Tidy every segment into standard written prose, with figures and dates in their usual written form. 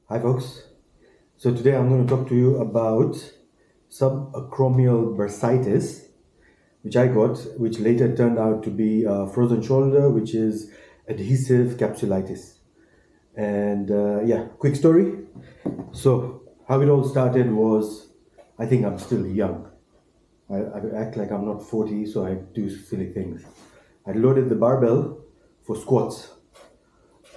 Hi folks. So today I'm going to talk to you about subacromial bursitis, which I got, which later turned out to be a frozen shoulder, which is adhesive capsulitis. And quick story. So how it all started was, I think I'm still young. I act like I'm not 40, so I do silly things. I loaded the barbell for squats,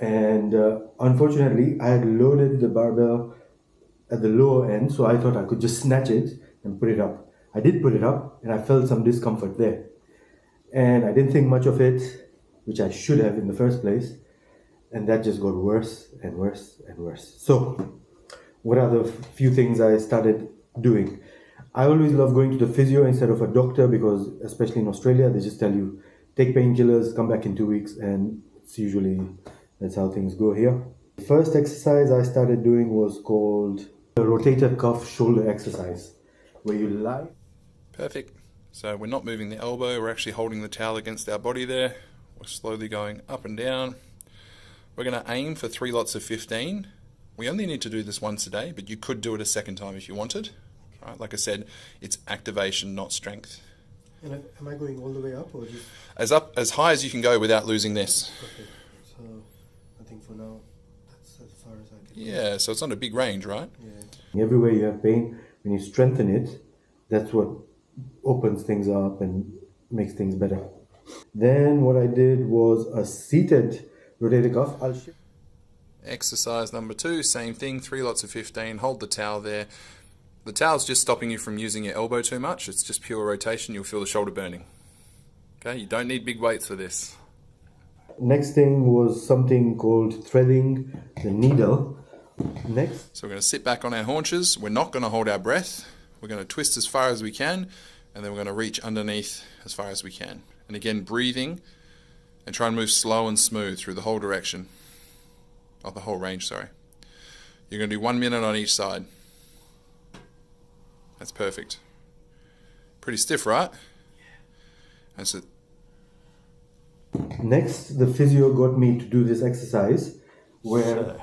and unfortunately, I had loaded the barbell at the lower end, so I thought I could just snatch it and put it up. I did put it up, and I felt some discomfort there. And I didn't think much of it, which I should have in the first place, and that just got worse and worse and worse. So, what are the few things I started doing? I always love going to the physio instead of a doctor because, especially in Australia, they just tell you take painkillers, come back in 2 weeks, and it's usually that's how things go here. The first exercise I started doing was called the rotator cuff shoulder exercise, where you lie. Perfect. So we're not moving the elbow, we're actually holding the towel against our body there. We're slowly going up and down. We're going to aim for 3 lots of 15. We only need to do this once a day, but you could do it a second time if you wanted. Right? Like I said, it's activation, not strength. And am I going all the way up or just As high as you can go without losing this. okay? So I think for now that's as far as I can. Yeah, so it's not a big range, right? Yeah. Everywhere you have pain, when you strengthen it, that's what opens things up and makes things better. Then what I did was a seated rotator cuff. I'll shift. Exercise number 2, same thing, 3 lots of 15. Hold the towel there. The towel's just stopping you from using your elbow too much. It's just pure rotation. You'll feel the shoulder burning. Okay, you don't need big weights for this. Next thing was something called threading the needle. Next. So we're going to sit back on our haunches. We're not going to hold our breath. We're going to twist as far as we can, and then we're going to reach underneath as far as we can. And again, breathing, and try and move slow and smooth through the whole direction. Oh, the whole range, sorry. You're going to do 1 minute on each side. That's perfect. Pretty stiff, right? That's it. Next, the physio got me to do this exercise where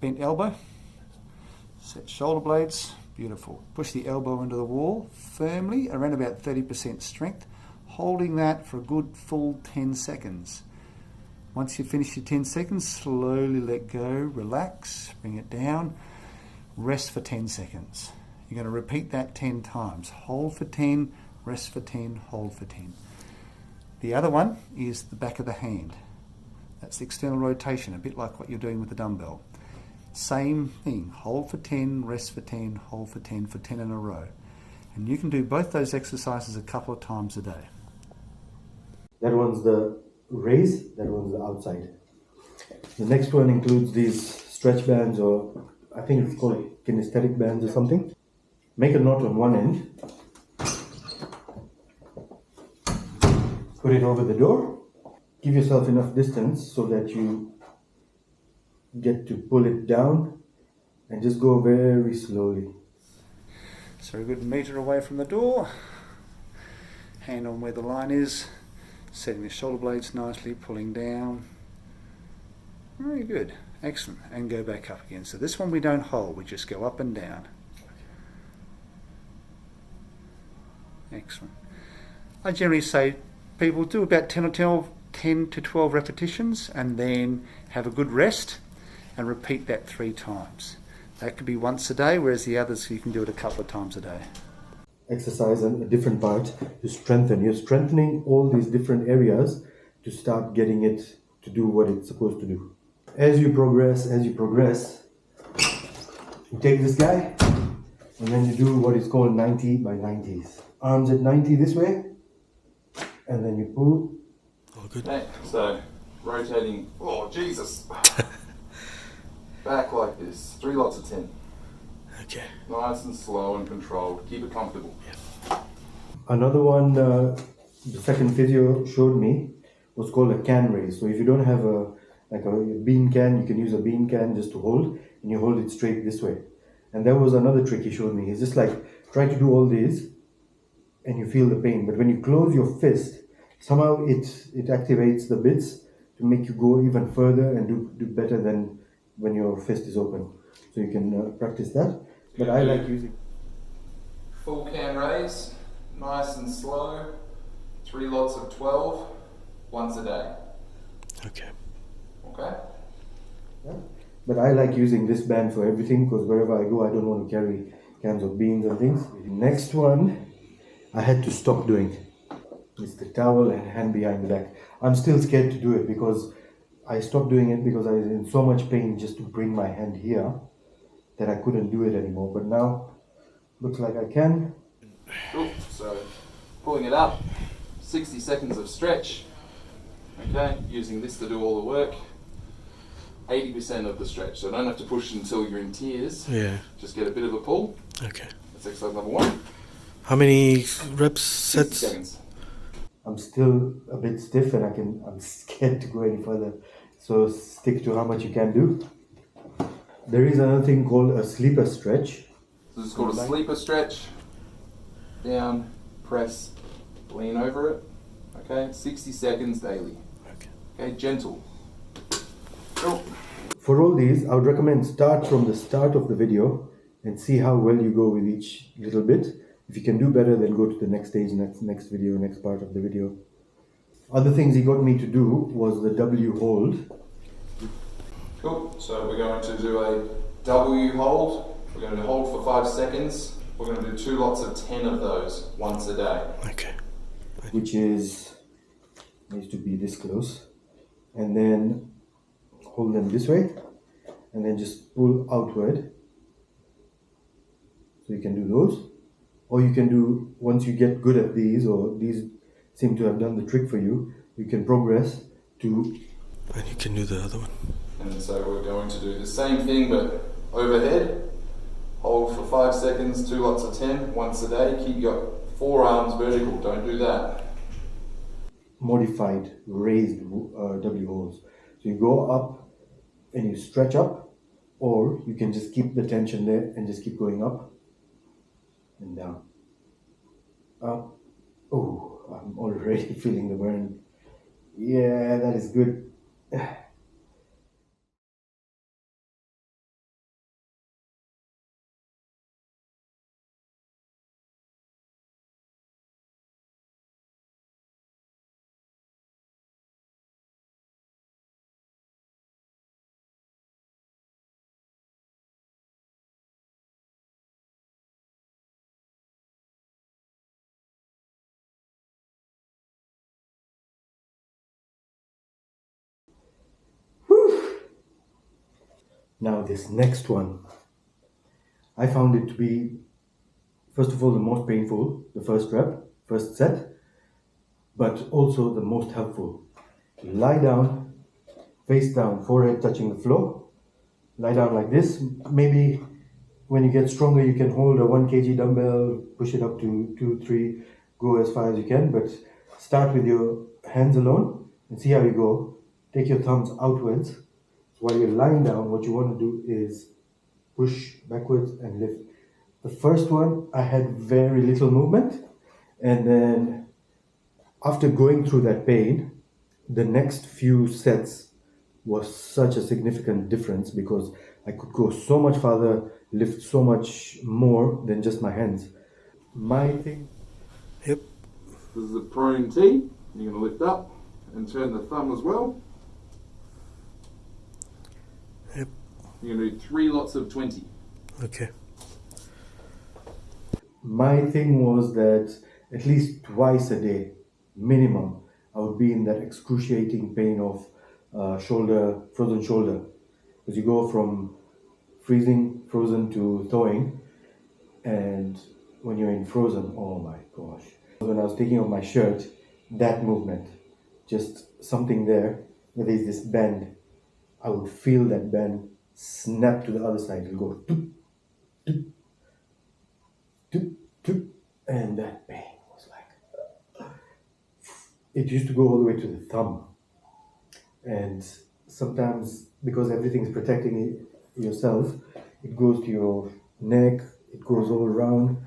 Bent elbow, set shoulder blades, beautiful. Push the elbow into the wall firmly, around about 30% strength, holding that for a good full 10 seconds. Once you finish your 10 seconds, slowly let go, relax, bring it down, rest for 10 seconds. You're going to repeat that 10 times. Hold for 10, rest for 10, hold for 10. The other one is the back of the hand. That's the external rotation, a bit like what you're doing with the dumbbell. Same thing, hold for 10, rest for 10, hold for 10 in a row. And you can do both those exercises a couple of times a day. that one's the raise, that one's the outside. The next one includes these stretch bands, or I think it's called kinesthetic bands or something. Make a knot on one end, put it over the door, give yourself enough distance so that you get to pull it down and just go very slowly. So a good metre away from the door, hand on where the line is, setting the shoulder blades nicely, pulling down. Very good, excellent, and go back up again. So this one we don't hold, we just go up and down. Excellent. I generally say people do about 10 to 12 repetitions and then have a good rest and repeat that 3 times. That could be once a day, whereas the others you can do it a couple of times a day. Exercise and a different part to strengthen. You're strengthening all these different areas to start getting it to do what it's supposed to do. As you progress, you take this guy and then you do what is called 90 by 90s. Arms at 90 this way, and then you pull. Oh, good. Okay, so rotating, oh Jesus, back like this, 3 lots of 10. Okay. Nice and slow and controlled, keep it comfortable. Another one, the second physio showed me, was called a can raise. So if you don't have a bean can, you can use a bean can just to hold, and you hold it straight this way. And that was another trick he showed me. He's just like, try to do all these, and you feel the pain. But when you close your fist, somehow it activates the bits to make you go even further and do better than when your fist is open. So you can practice that. But I like using full can raise, nice and slow, 3 lots of 12, once a day. Okay. Okay? yeah. But I like using this band for everything because wherever I go, I don't want to carry cans of beans and things. Next one, I had to stop doing. It's the towel and hand behind the back. I'm still scared to do it because I stopped doing it because I was in so much pain just to bring my hand here that I couldn't do it anymore. But now, looks like I can. Cool. So, pulling it up, 60 seconds of stretch. Okay, using this to do all the work. 80% of the stretch, so don't have to push until you're in tears. Yeah. Just get a bit of a pull. Okay. That's exercise number 1. How many reps, 60 sets? seconds. I'm still a bit stiff and I'm scared to go any further. So stick to how much you can do. There is another thing called a sleeper stretch. So this is called a sleeper stretch. Down, press, lean over it. Okay, 60 seconds daily. Okay. Okay, gentle. Cool. For all these, I would recommend start from the start of the video and see how well you go with each little bit. If you can do better, then go to the next stage, next video, next part of the video. Other things he got me to do was the W hold. Cool. So we're going to do a W hold. We're going to hold for 5 seconds. We're going to do 2 lots of 10 of those once a day. Okay. Which needs to be this close, and then hold them this way, and then just pull outward. So you can do those, or you can do, once you get good at these, or these seem to have done the trick for you, you can progress to. And you can do the other one. And so we're going to do the same thing but overhead. Hold for 5 seconds, 2 lots of 10 once a day. Keep your forearms vertical, don't do that. Modified raised W holds. So you go up and you stretch up, or you can just keep the tension there and just keep going up and down. Up. Oh, I'm already feeling the burn. Yeah, that is good. Now this next one, I found it to be, first of all, the most painful, the first rep, first set, but also the most helpful. Lie down, face down, forehead touching the floor. Lie down like this. Maybe when you get stronger, you can hold a 1 kg dumbbell, push it up to 2, 3, go as far as you can, but start with your hands alone and see how you go. Take your thumbs outwards. While you're lying down, what you want to do is push backwards and lift. The first one, I had very little movement, and then after going through that pain, the next few sets was such a significant difference because I could go so much farther, lift so much more than just my hands. My thing. Yep. This is a prone T. You're going to lift up and turn the thumb as well. Yep. You're going to do 3 lots of 20. Okay. My thing was that at least twice a day, minimum, I would be in that excruciating pain of frozen shoulder. Because you go from frozen to thawing, and when you're in frozen, oh my gosh. When I was taking off my shirt, that movement, just something there, where there's this bend, I would feel that bend snap to the other side. It'll go doop, doop, doop, doop, and that pain was like, it used to go all the way to the thumb. And sometimes, because everything's protecting yourself, it goes to your neck, it goes all around.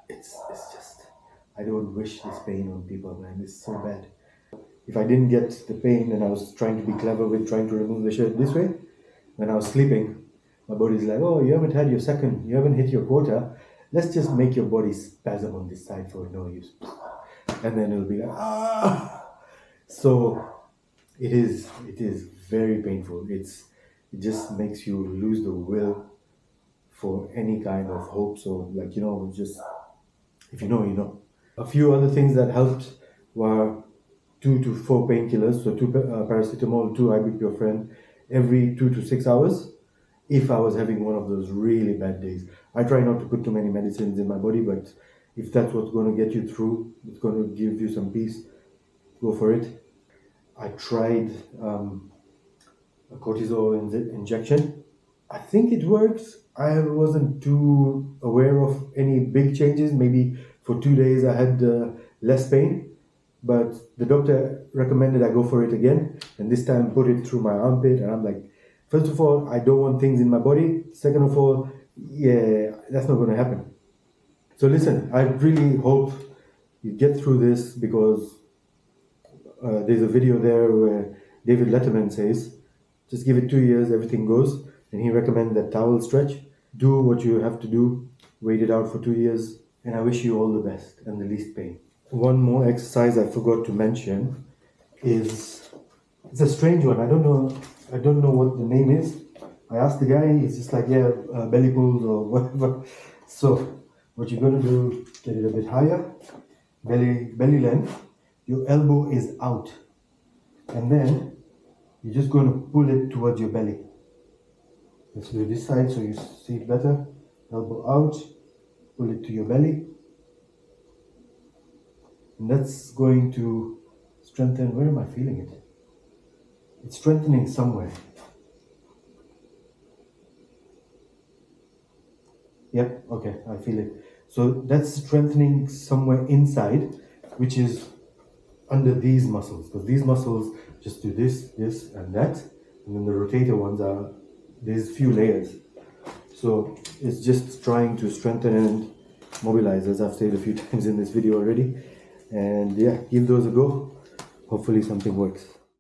It's just, I don't wish this pain on people, man. It's so bad. If I didn't get the pain and I was trying to be clever with trying to remove the shirt this way, when I was sleeping, my body's like, oh, you haven't had your second, you haven't hit your quota. Let's just make your body spasm on this side for no use. And then it'll be like, ah. So it is very painful. It just makes you lose the will for any kind of hope. So like, just if you know, you know. A few other things that helped were 2 to 4 painkillers, so 2 paracetamol, 2 ibuprofen every 2 to 6 hours. If I was having one of those really bad days, I try not to put too many medicines in my body, but if that's what's going to get you through, it's going to give you some peace, go for it. I tried a cortisol injection. I think it works. I wasn't too aware of any big changes. Maybe for 2 days I had less pain, but the doctor recommended I go for it again, and this time put it through my armpit. And I'm like, first of all, I don't want things in my body. Second of all, yeah, that's not going to happen. So listen, I really hope you get through this, because there's a video there where David Letterman says, just give it 2 years, everything goes. And he recommends that towel stretch. Do what you have to do, wait it out for 2 years, and I wish you all the best and the least pain. One more exercise I forgot to mention is, it's a strange one. I don't know what the name is. I asked the guy, he's just like, yeah, belly pulls or whatever. So what you're going to do, get it a bit higher, belly length, your elbow is out, and then you're just going to pull it towards your belly. Let's do this side so you see it better. Elbow out, pull it to your belly, and that's going to strengthen. Where am I feeling it? It's strengthening somewhere. Yep, okay, I feel it. So that's strengthening somewhere inside, which is under these muscles, because these muscles just do this, this, and that, and then the rotator ones are, there's few layers. So it's just trying to strengthen and mobilize, as I've said a few times in this video already. And yeah, give those a go. Hopefully something works.